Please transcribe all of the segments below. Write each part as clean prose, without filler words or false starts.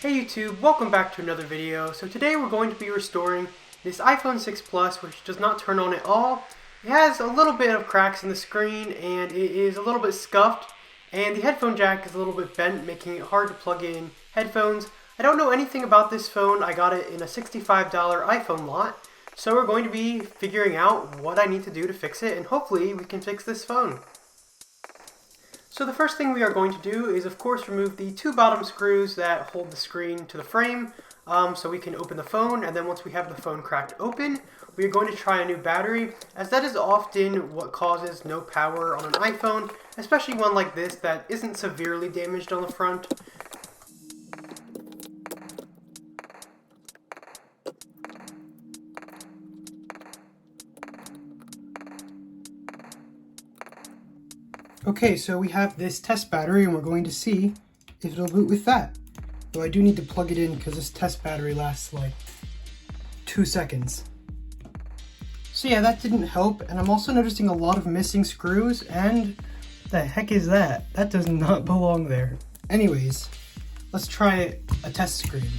Hey YouTube, welcome back to another video. So today we're going to be restoring this iPhone 6 Plus, which does not turn on at all. It has a little bit of cracks in the screen and it is a little bit scuffed, and the headphone jack is a little bit bent, making it hard to plug in headphones. I don't know anything about this phone. I got it in a $65 iPhone lot, so we're going to be figuring out what I need to do to fix it, and hopefully we can fix this phone. So the first thing we are going to do is, of course, remove the two bottom screws that hold the screen to the frame, so we can open the phone. And then once we have the phone cracked open, we are going to try a new battery, as that is often what causes no power on an iPhone, especially one like this that isn't severely damaged on the front. Okay, so we have this test battery and we're going to see if it'll boot with that. Though I do need to plug it in because this test battery lasts like 2 seconds. So yeah, that didn't help, and I'm also noticing a lot of missing screws, and the heck is that? That does not belong there. Anyways, let's try a test screen.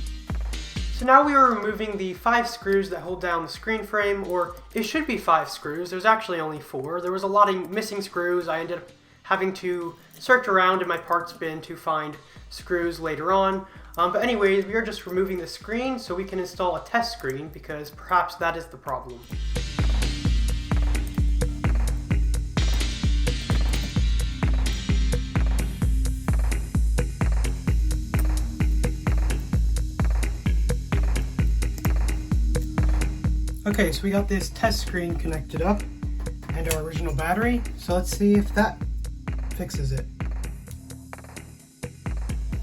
So now we are removing the 5 screws that hold down the screen frame, or it should be 5 screws. There's actually only 4. There was a lot of missing screws. I ended up having to search around in my parts bin to find screws later on. But anyways, we are just removing the screen so we can install a test screen, because perhaps that is the problem. Okay, so we got this test screen connected up and our original battery, so let's see if that fixes it.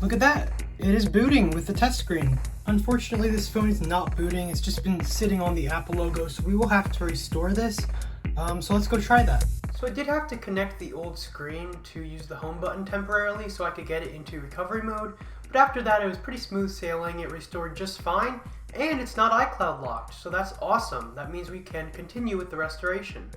Look at that! It is booting with the test screen. Unfortunately, this phone is not booting. It's just been sitting on the Apple logo, so we will have to restore this. So let's go try that. So I did have to connect the old screen to use the home button temporarily so I could get it into recovery mode, but after that it was pretty smooth sailing. It restored just fine, and it's not iCloud locked, so that's awesome. That means we can continue with the restoration.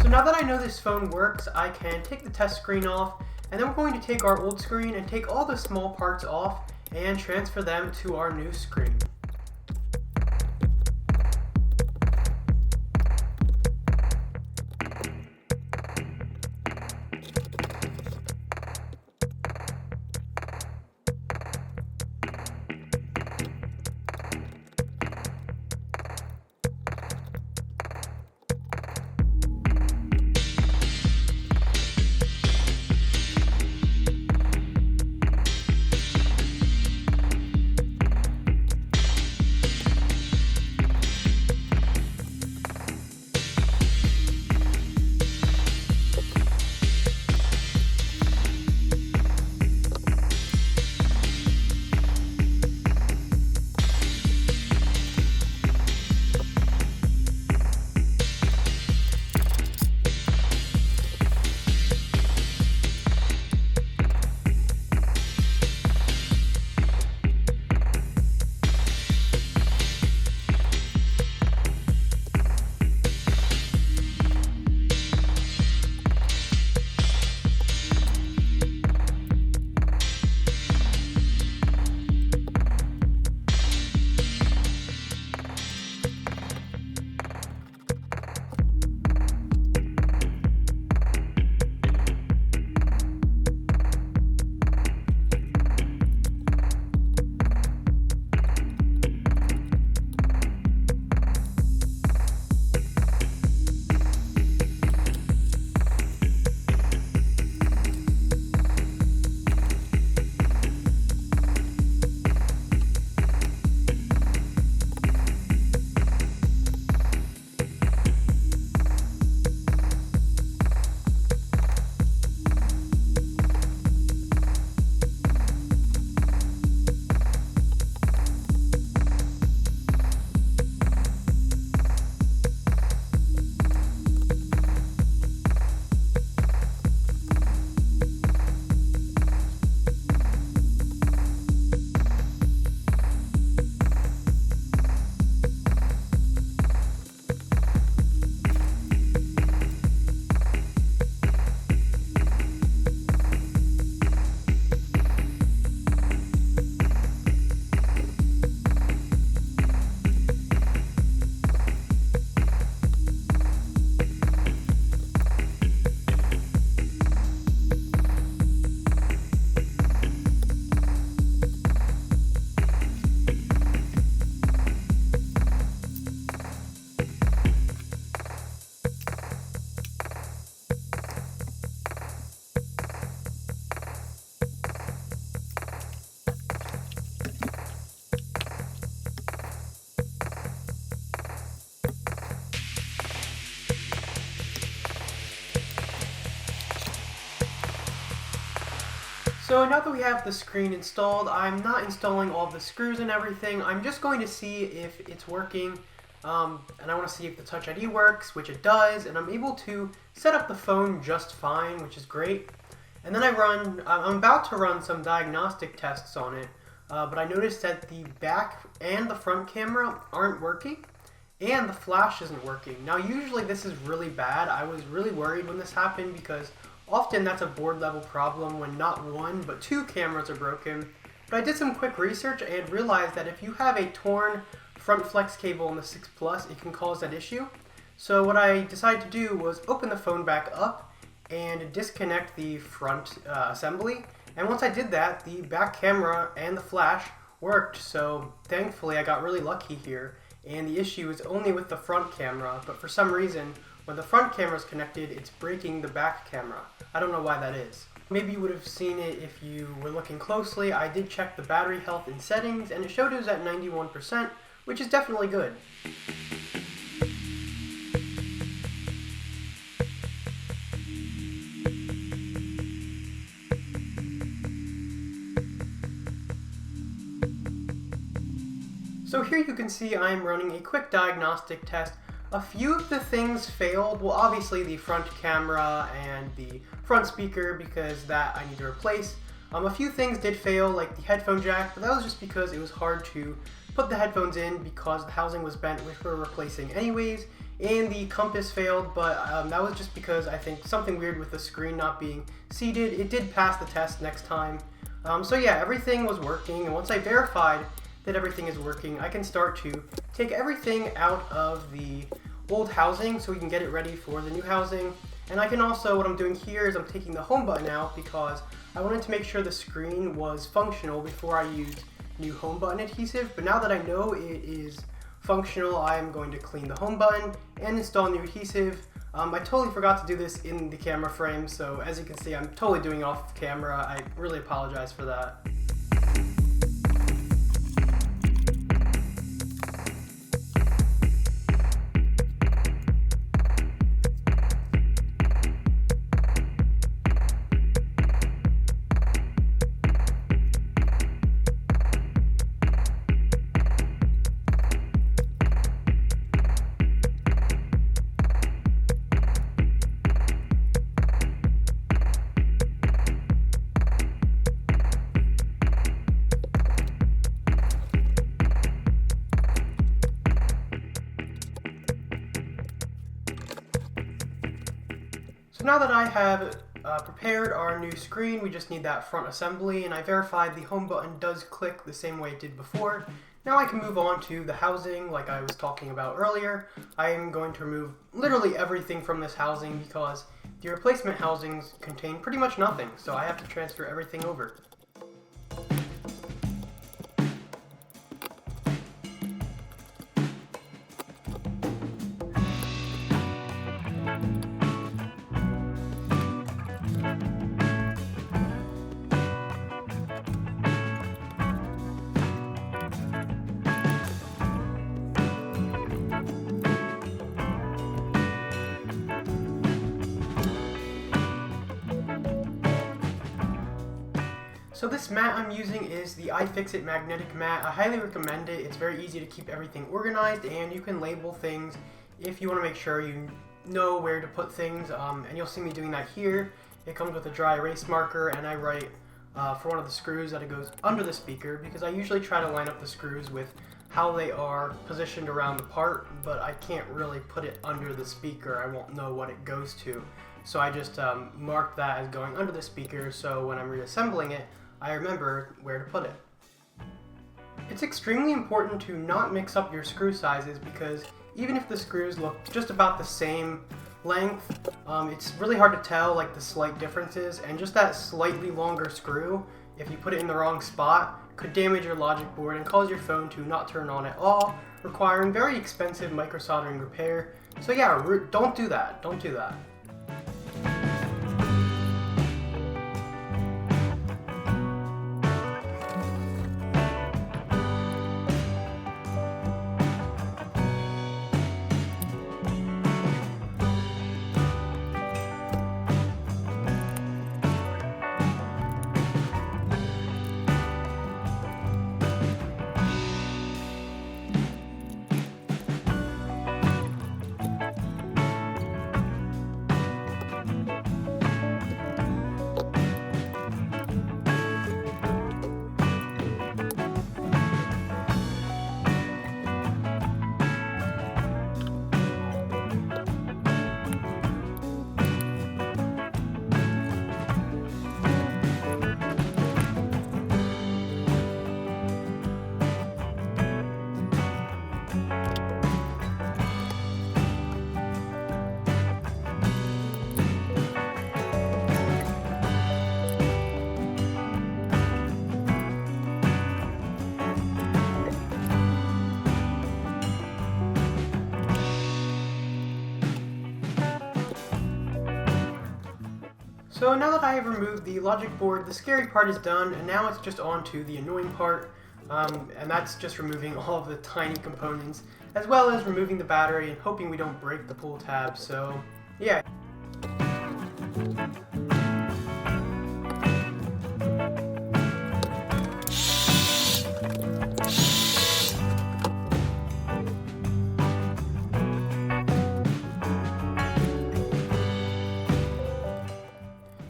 So now that I know this phone works, I can take the test screen off, and then we're going to take our old screen and take all the small parts off and transfer them to our new screen. So now that we have the screen installed, I'm not installing all the screws and everything. I'm just going to see if it's working, and I want to see if the Touch ID works, which it does, and I'm able to set up the phone just fine, which is great. And then I'm about to run some diagnostic tests on it, but I noticed that the back and the front camera aren't working, and the flash isn't working. Now usually this is really bad. I was really worried when this happened because often that's a board level problem when not one but two cameras are broken. But I did some quick research and realized that if you have a torn front flex cable in the 6 Plus, it can cause that issue. So what I decided to do was open the phone back up and disconnect the front assembly. And once I did that, the back camera and the flash worked. So thankfully I got really lucky here. And the issue is only with the front camera, but for some reason, when the front camera is connected, it's breaking the back camera. I don't know why that is. Maybe you would have seen it if you were looking closely. I did check the battery health in settings, and it showed it was at 91%, which is definitely good. So here you can see I'm running a quick diagnostic test. A few of the things failed. Well, obviously the front camera and the front speaker, because that I need to replace. A few things did fail, like the headphone jack, but that was just because it was hard to put the headphones in because the housing was bent, which we're replacing anyways. And the compass failed, but that was just because I think something weird with the screen not being seated. It did pass the test next time. So yeah, everything was working, and once I verified that everything is working, I can start to take everything out of the old housing so we can get it ready for the new housing. And I can also, what I'm doing here is I'm taking the home button out because I wanted to make sure the screen was functional before I used new home button adhesive. But now that I know it is functional, I am going to clean the home button and install new adhesive. I totally forgot to do this in the camera frame, so as you can see, I'm totally doing it off camera. I really apologize for that. So now that I have prepared our new screen, we just need that front assembly, and I verified the home button does click the same way it did before. Now I can move on to the housing like I was talking about earlier. I am going to remove literally everything from this housing because the replacement housings contain pretty much nothing, so I have to transfer everything over. So this mat I'm using is the iFixit magnetic mat. I highly recommend it. It's very easy to keep everything organized, and you can label things if you want to make sure you know where to put things, and you'll see me doing that here. It comes with a dry erase marker, and I write for one of the screws that it goes under the speaker, because I usually try to line up the screws with how they are positioned around the part, but I can't really put it under the speaker. I won't know what it goes to. So I just mark that as going under the speaker, so when I'm reassembling it, I remember where to put it. It's extremely important to not mix up your screw sizes, because even if the screws look just about the same length, it's really hard to tell like the slight differences, and just that slightly longer screw, if you put it in the wrong spot, could damage your logic board and cause your phone to not turn on at all, requiring very expensive micro soldering repair. So yeah, don't do that. Don't do that. So now that I have removed the logic board, the scary part is done, and now it's just on to the annoying part, and that's just removing all of the tiny components, as well as removing the battery and hoping we don't break the pull tab. So yeah.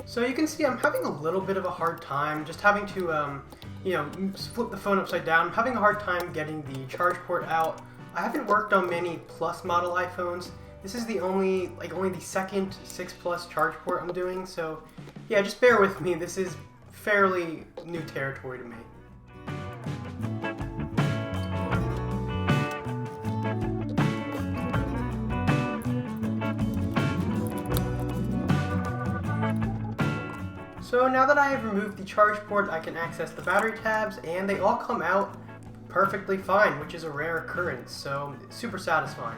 So you can see I'm having a little bit of a hard time just having to, flip the phone upside down. I'm having a hard time getting the charge port out. I haven't worked on many Plus model iPhones. This is the only the second 6 Plus charge port I'm doing. So yeah, just bear with me. This is fairly new territory to me. So now that I have removed the charge port, I can access the battery tabs, and they all come out perfectly fine, which is a rare occurrence, so it's super satisfying.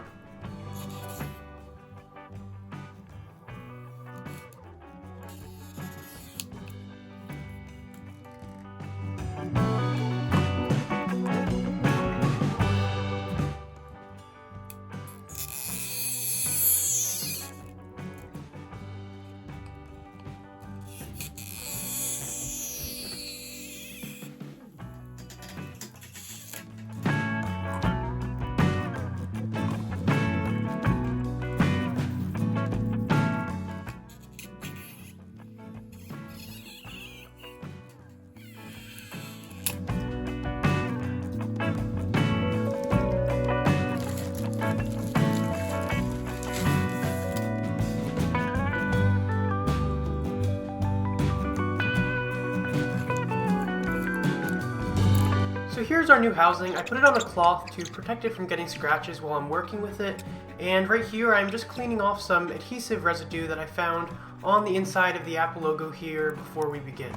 So here's our new housing. I put it on a cloth to protect it from getting scratches while I'm working with it. And right here I'm just cleaning off some adhesive residue that I found on the inside of the Apple logo here before we begin.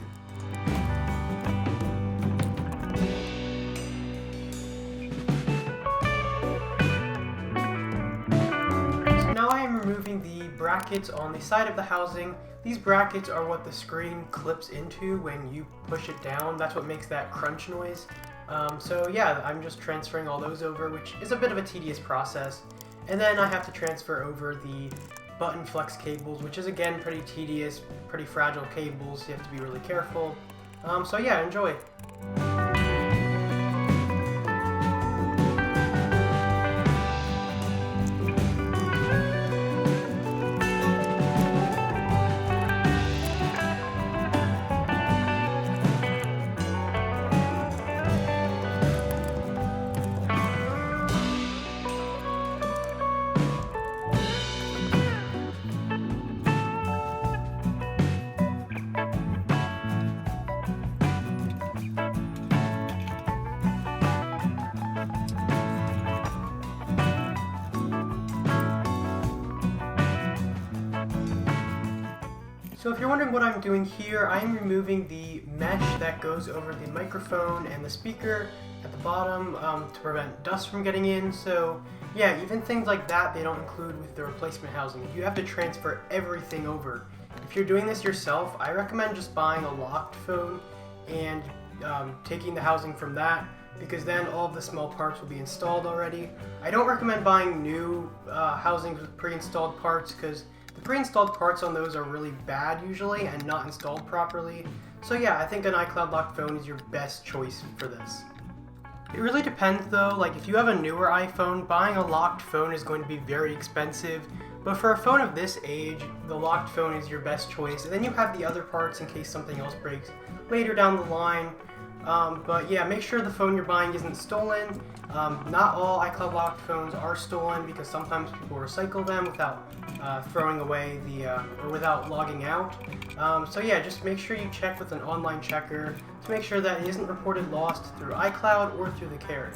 So now I am removing the brackets on the side of the housing. These brackets are what the screen clips into when you push it down. That's what makes that crunch noise. So yeah, I'm just transferring all those over, which is a bit of a tedious process. And then I have to transfer over the button flex cables, which is again pretty tedious, pretty fragile cables, so you have to be really careful. So yeah, enjoy. So if you're wondering what I'm doing here, I'm removing the mesh that goes over the microphone and the speaker at the bottom to prevent dust from getting in. So yeah, even things like that they don't include with the replacement housing. You have to transfer everything over. If you're doing this yourself, I recommend just buying a locked phone and taking the housing from that, because then all of the small parts will be installed already. I don't recommend buying new housings with pre-installed parts, because the pre-installed parts on those are really bad usually and not installed properly. So yeah, I think an iCloud locked phone is your best choice for this. It really depends though, like if you have a newer iPhone, buying a locked phone is going to be very expensive, but for a phone of this age, the locked phone is your best choice, and then you have the other parts in case something else breaks later down the line. But yeah, make sure the phone you're buying isn't stolen. Not all iCloud locked phones are stolen, because sometimes people recycle them without throwing away or without logging out. So yeah, just make sure you check with an online checker to make sure that it isn't reported lost through iCloud or through the carrier.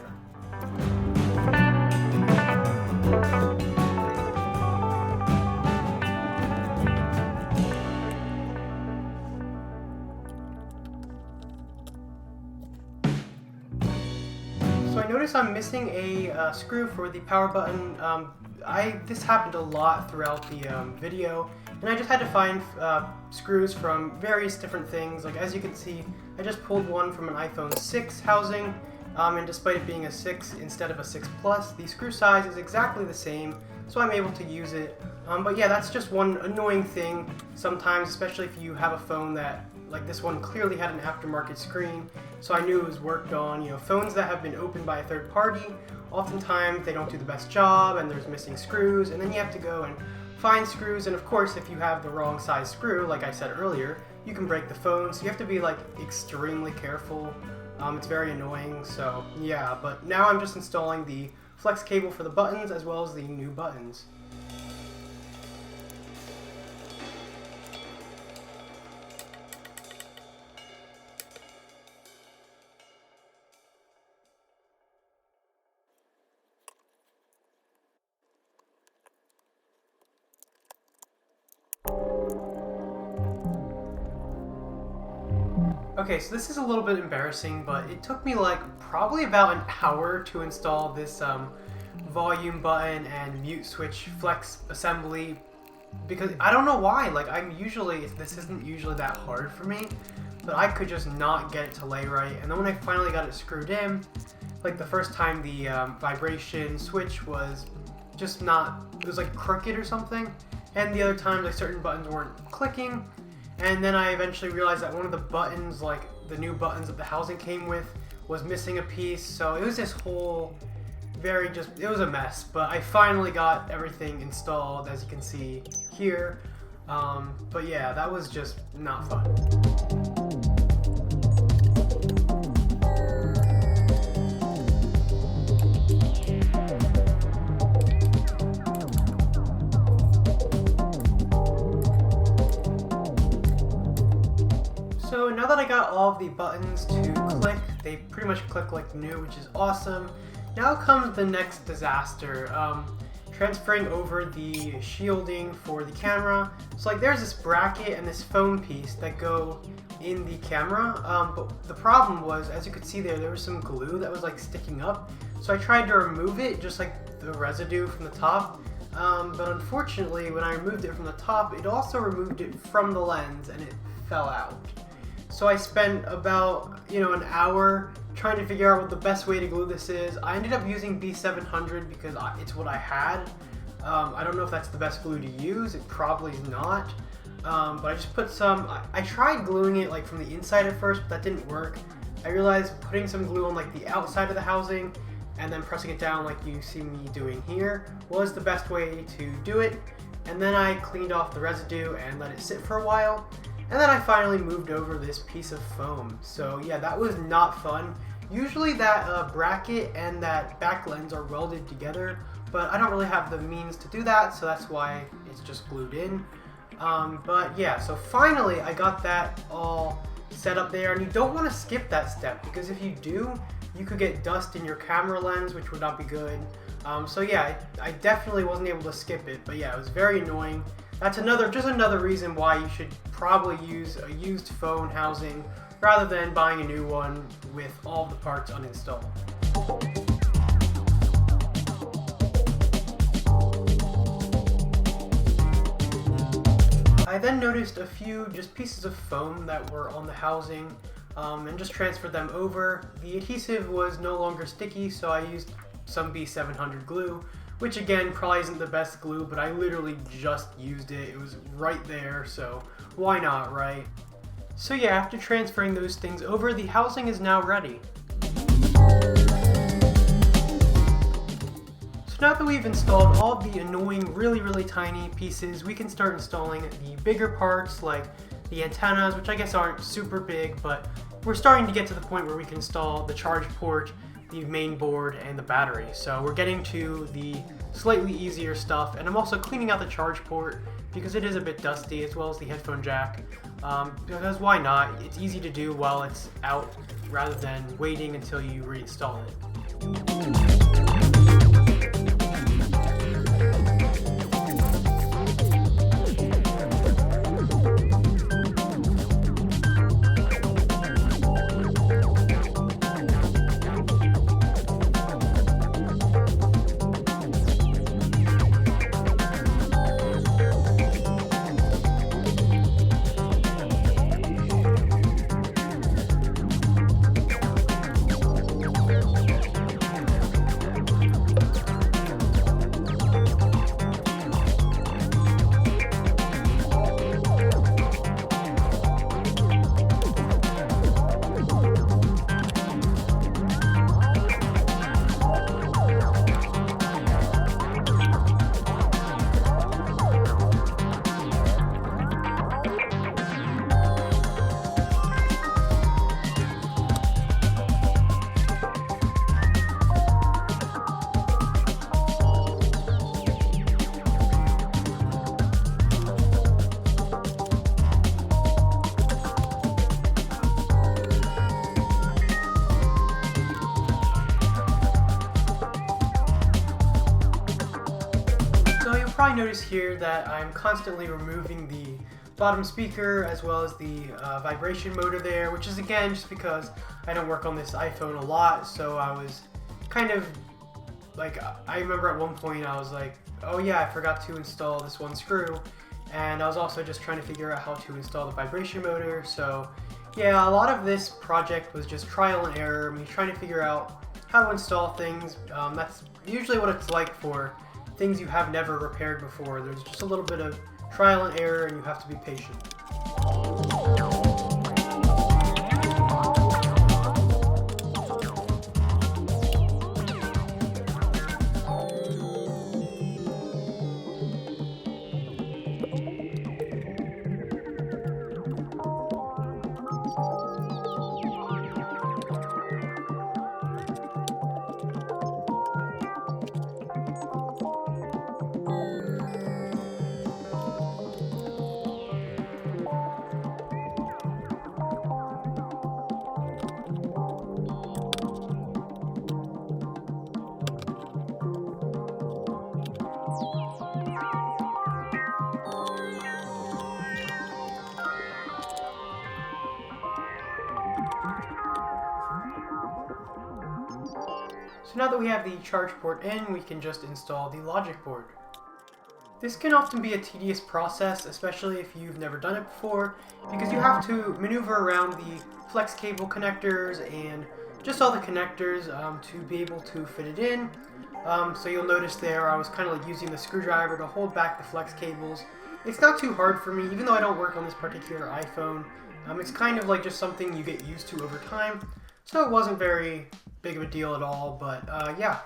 So I notice I'm missing a screw for the power button. This happened a lot throughout the video, and and I just had to find screws from various different things. Like as you can see, I just pulled one from an iPhone 6 housing, and despite it being a 6 instead of a 6 Plus, the screw size is exactly the same, so I'm able to use it. But yeah, that's just one annoying thing sometimes, especially if you have a phone that, like this one, clearly had an aftermarket screen, so I knew it was worked on. You know, phones that have been opened by a third party, oftentimes they don't do the best job and there's missing screws, and then you have to go and find screws, and of course if you have the wrong size screw, like I said earlier, you can break the phone, so you have to be like extremely careful. It's very annoying, so yeah, but now I'm just installing the flex cable for the buttons as well as the new buttons. Okay, so this is a little bit embarrassing, but it took me like probably about an hour to install this volume button and mute switch flex assembly, because I don't know why. Like this isn't usually that hard for me, but I could just not get it to lay right. And then when I finally got it screwed in, like the first time the vibration switch was just not, it was like crooked or something, and the other times like certain buttons weren't clicking. And then I eventually realized that one of the buttons, like the new buttons that the housing came with, was missing a piece. So it was this whole it was a mess. But I finally got everything installed, as you can see here. But yeah, that was just not fun. So now that I got all of the buttons to click, they pretty much click like new, which is awesome. Now comes the next disaster, transferring over the shielding for the camera. So like there's this bracket and this foam piece that go in the camera, but the problem was, as you could see there was some glue that was like sticking up. So I tried to remove it, just like the residue from the top. But unfortunately, when I removed it from the top, it also removed it from the lens and it fell out. So I spent about, an hour trying to figure out what the best way to glue this is. I ended up using B700 because it's what I had. I don't know if that's the best glue to use. It probably is not. But I just put some, I tried gluing it like from the inside at first, but that didn't work. I realized putting some glue on like the outside of the housing and then pressing it down like you see me doing here was the best way to do it. And then I cleaned off the residue and let it sit for a while. And then I finally moved over this piece of foam. So yeah, that was not fun. Usually that bracket and that back lens are welded together, but I don't really have the means to do that, so that's why it's just glued in. But yeah, so finally I got that all set up there, and you don't want to skip that step, because if you do, you could get dust in your camera lens, which would not be good. So yeah, I definitely wasn't able to skip it, but yeah, it was very annoying. That's just another reason why you should probably use a used phone housing rather than buying a new one with all the parts uninstalled. I then noticed a few just pieces of foam that were on the housing and just transferred them over. The adhesive was no longer sticky, so I used some B700 glue, which again probably isn't the best glue, but I literally just used it. It was right there, so why not, right? So yeah, after transferring those things over, the housing is now ready. So now that we've installed all of the annoying, really tiny pieces, we can start installing the bigger parts like the antennas, which I guess aren't super big, but we're starting to get to the point where we can install the charge port, the main board, and the battery. So we're getting to the slightly easier stuff, and I'm also cleaning out the charge port because it is a bit dusty, as well as the headphone jack, because why not? It's easy to do while it's out rather than waiting until you reinstall it. probably notice here that I'm constantly removing the bottom speaker as well as the vibration motor there, which is again just because I don't work on this iPhone a lot, so I was kind of like, I remember at one point I was like, oh yeah, I forgot to install this one screw, and I was also just trying to figure out how to install the vibration motor. So yeah, a lot of this project was just trial and error, me trying to figure out how to install things. That's usually what it's like for things you have never repaired before. There's just a little bit of trial and error, and you have to be patient. So now that we have the charge port in, we can just install the logic board. This can often be a tedious process, especially if you've never done it before, because you have to maneuver around the flex cable connectors and just all the connectors to be able to fit it in. So you'll notice there I was kind of like using the screwdriver to hold back the flex cables. It's not too hard for me, even though I don't work on this particular iPhone. It's kind of like just something you get used to over time, so it wasn't very big of a deal at all, but yeah.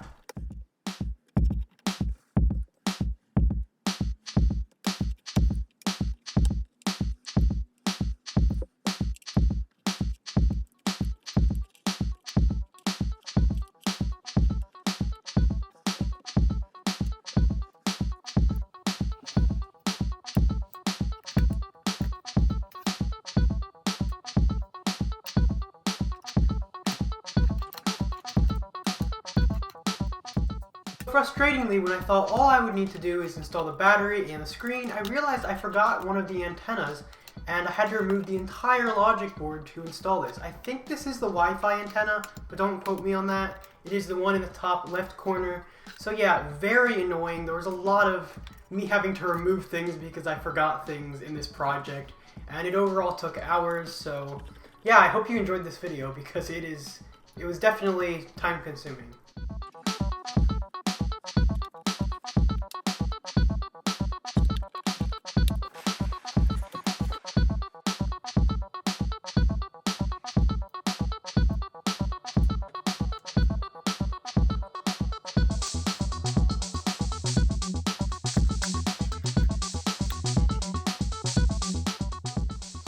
Frustratingly, when I thought all I would need to do is install the battery and the screen, I realized I forgot one of the antennas, and I had to remove the entire logic board to install this. I think this is the Wi-Fi antenna, but don't quote me on that. It is the one in the top left corner. So yeah, very annoying. There was a lot of me having to remove things because I forgot things in this project, and it overall took hours. So yeah, I hope you enjoyed this video because it was definitely time consuming.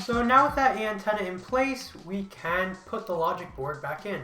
So now with that antenna in place, we can put the logic board back in.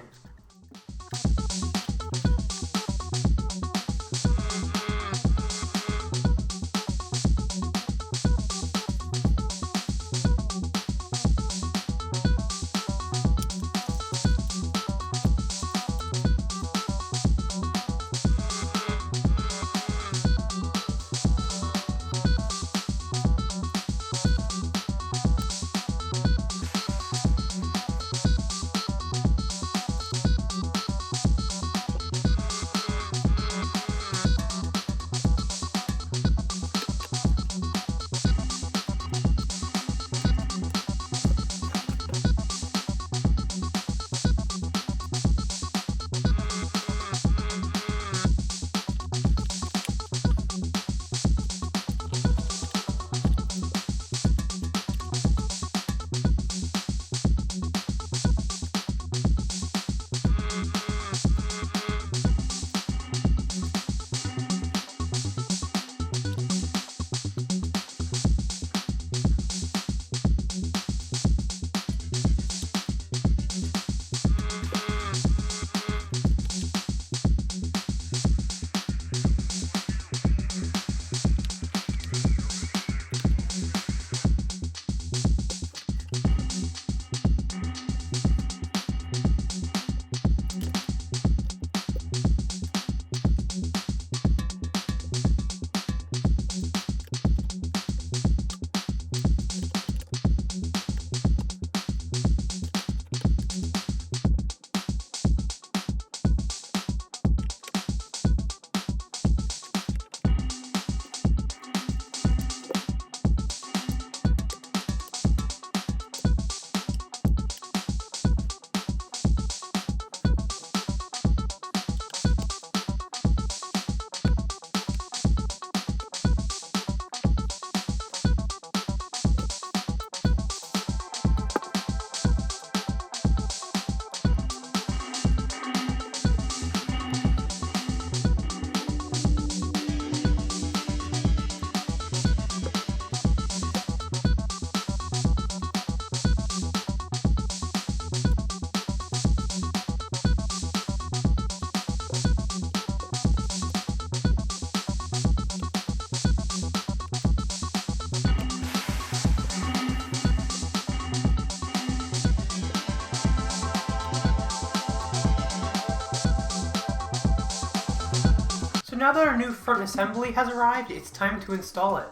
Now that our new front assembly has arrived, it's time to install it.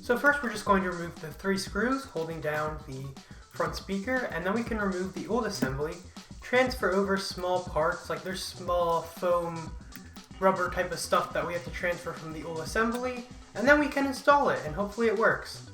So first we're just going to remove the 3 screws holding down the front speaker, and then we can remove the old assembly, transfer over small parts, like there's small foam rubber type of stuff that we have to transfer from the old assembly, and then we can install it and hopefully it works.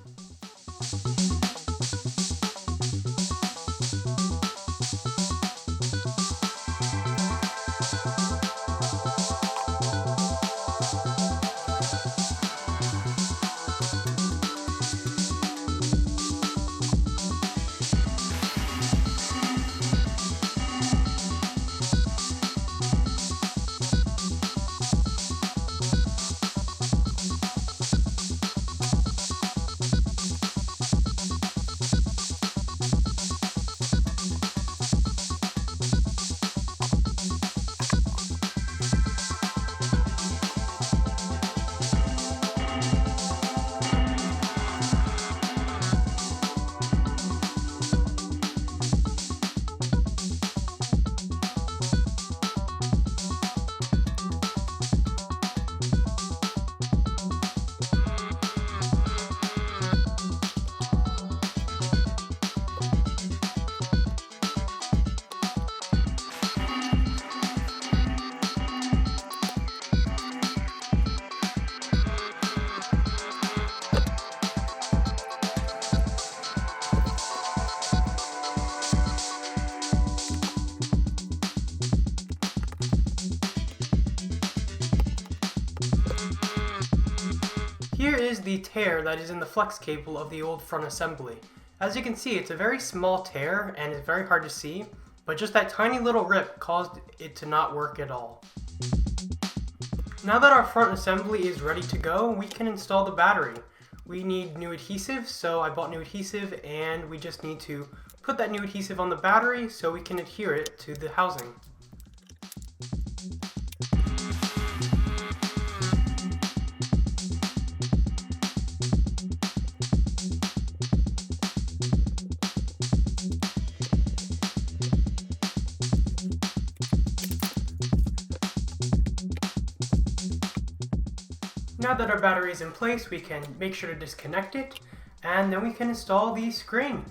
Here is the tear that is in the flex cable of the old front assembly. As you can see, it's a very small tear and it's very hard to see, but just that tiny little rip caused it to not work at all. Now that our front assembly is ready to go, we can install the battery. We need new adhesive, so I bought new adhesive, and we just need to put that new adhesive on the battery so we can adhere it to the housing. Now that our battery is in place, we can make sure to disconnect it, and then we can install the screen.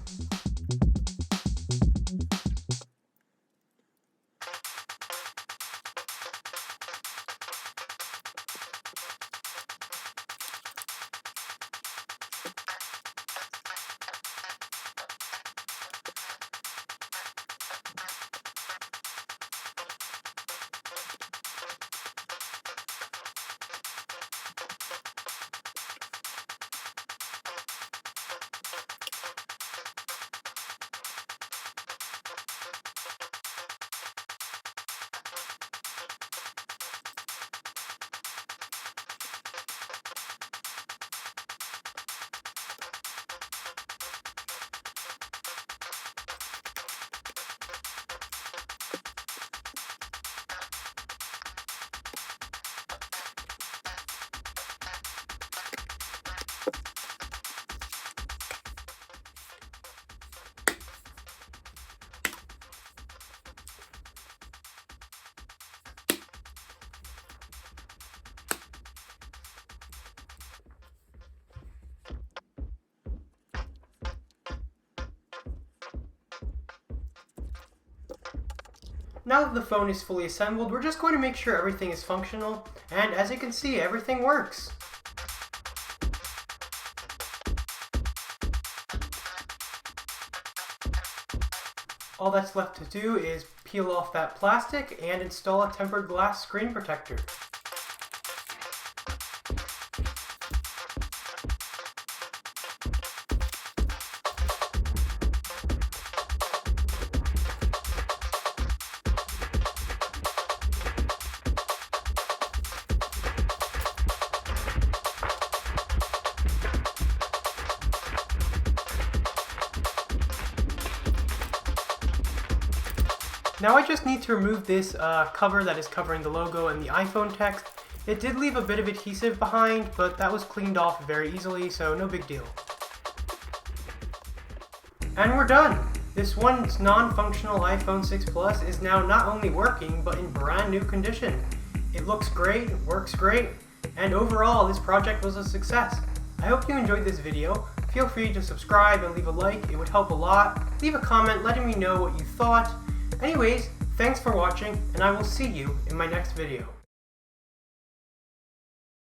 Now that the phone is fully assembled, we're just going to make sure everything is functional, and as you can see, everything works. All that's left to do is peel off that plastic and install a tempered glass screen protector. Now I just need to remove this cover that is covering the logo and the iPhone text. It did leave a bit of adhesive behind, but that was cleaned off very easily, so no big deal. And we're done! This once non-functional iPhone 6 Plus is now not only working, but in brand new condition. It looks great, it works great, and overall this project was a success. I hope you enjoyed this video. Feel free to subscribe and leave a like, it would help a lot. Leave a comment letting me know what you thought. Anyways, thanks for watching, and I will see you in my next video.